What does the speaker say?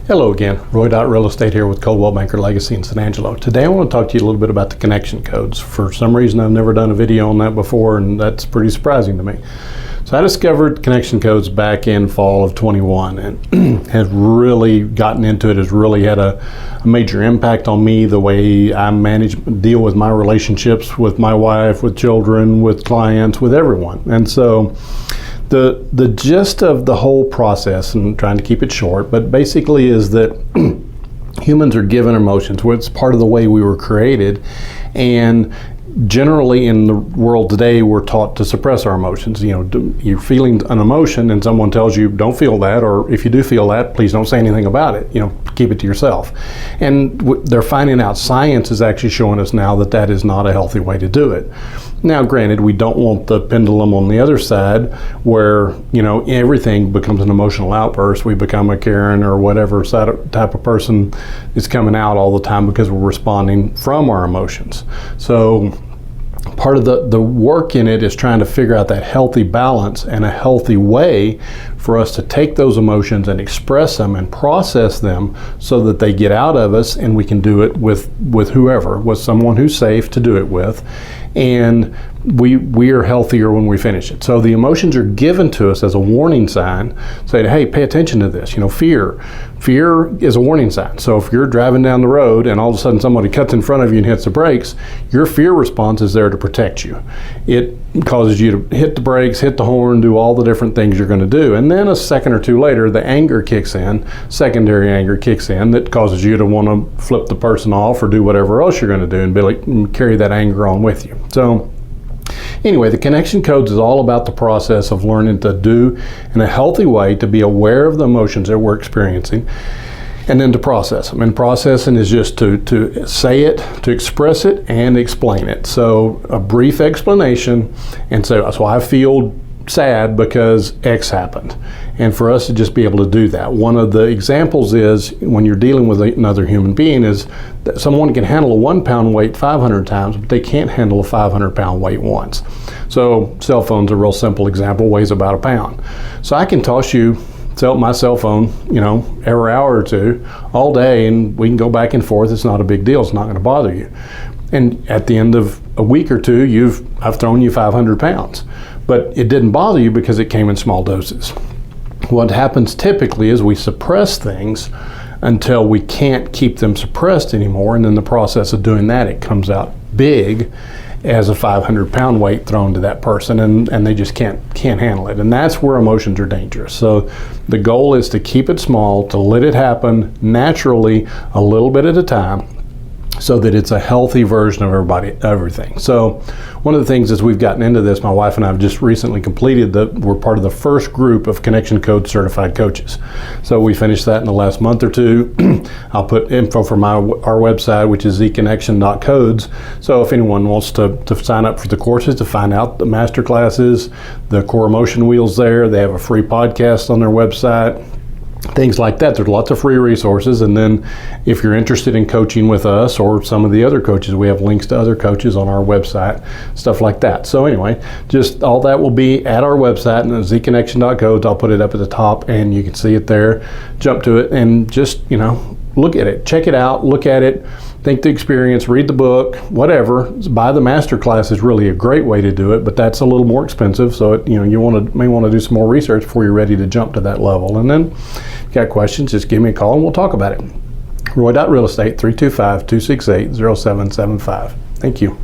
Hello again, Roy.RealEstate here with Coldwell Banker Legacy in San Angelo. Today I want to talk to you a little bit about the connection codes. For some reason I've never done a video on that before, and that's pretty surprising to me. So I discovered connection codes back in fall of 21 and has really gotten into it, has really had a major impact on me, the way I deal with my relationships with my wife, with children, with clients, with everyone. And so the gist of the whole process, and I'm trying to keep it short, but basically is that humans are given emotions. It's part of the way we were created, and generally in the world today we're taught to suppress our emotions. You know, you're feeling an emotion and someone tells you don't feel that, or if you do feel that, please don't say anything about it. You know, keep it to yourself. And they're finding out, science is actually showing us now that that is not a healthy way to do it. Now granted, we don't want the pendulum on the other side where, you know, everything becomes an emotional outburst. We become a Karen or whatever type of person is coming out all the time because we're responding from our emotions. So part of the work in it is trying to figure out that healthy balance and a healthy way for us to take those emotions and express them and process them so that they get out of us, and we can do it with whoever, with someone who's safe to do it with. And we are healthier when we finish it. So the emotions are given to us as a warning sign, saying, hey, pay attention to this. You know, fear is a warning sign. So if you're driving down the road and all of a sudden somebody cuts in front of you and hits the brakes, your fear response is there to protect you. It causes you to hit the brakes, hit the horn, do all the different things you're going to do. And then a second or two later, the anger kicks in, secondary anger kicks in, that causes you to want to flip the person off or do whatever else you're going to do and carry that anger on with you. So anyway, the connection codes is all about the process of learning to do in a healthy way, to be aware of the emotions that we're experiencing, and then to process them. And processing is just to say it, to express it, and explain it. So a brief explanation, and so I feel sad because X happened. And for us to just be able to do that. One of the examples is when you're dealing with another human being is that someone can handle a 1 pound weight 500 times, but they can't handle a 500 pound weight once. So cell phone's a real simple example, weighs about 1 pound. So I can toss you my cell phone, you know, every hour or two all day, and we can go back and forth. It's not a big deal. It's not going to bother you. And at the end of a week or two, I've thrown you 500 pounds. But it didn't bother you because it came in small doses. What happens typically is we suppress things until we can't keep them suppressed anymore, and in the process of doing that, it comes out big as a 500 pound weight thrown to that person, and they just can't handle it. And that's where emotions are dangerous. So the goal is to keep it small, to let it happen naturally, a little bit at a time, so that it's a healthy version of everything. So one of the things as we've gotten into this, my wife and I have just recently completed we're part of the first group of Connection Code certified coaches. So we finished that in the last month or two. I'll put info from our website, which is zconnection.codes. So if anyone wants to sign up for the courses, to find out the master classes, the core emotion wheels there, they have a free podcast on their website, things like that. There's lots of free resources. And then if you're interested in coaching with us or some of the other coaches, we have links to other coaches on our website, stuff like that. So anyway, just all that will be at our website, and zconnection.codes. I'll put it up at the top and you can see it there. Jump to it and just, you know, look at it, check it out, look at it, think the experience, read the book, whatever. Buy the master class is really a great way to do it, but that's a little more expensive. So you may want to do some more research before you're ready to jump to that level. And then if you got questions, just give me a call and we'll talk about it. Roy.RealEstate, 325-268-0775. Thank you.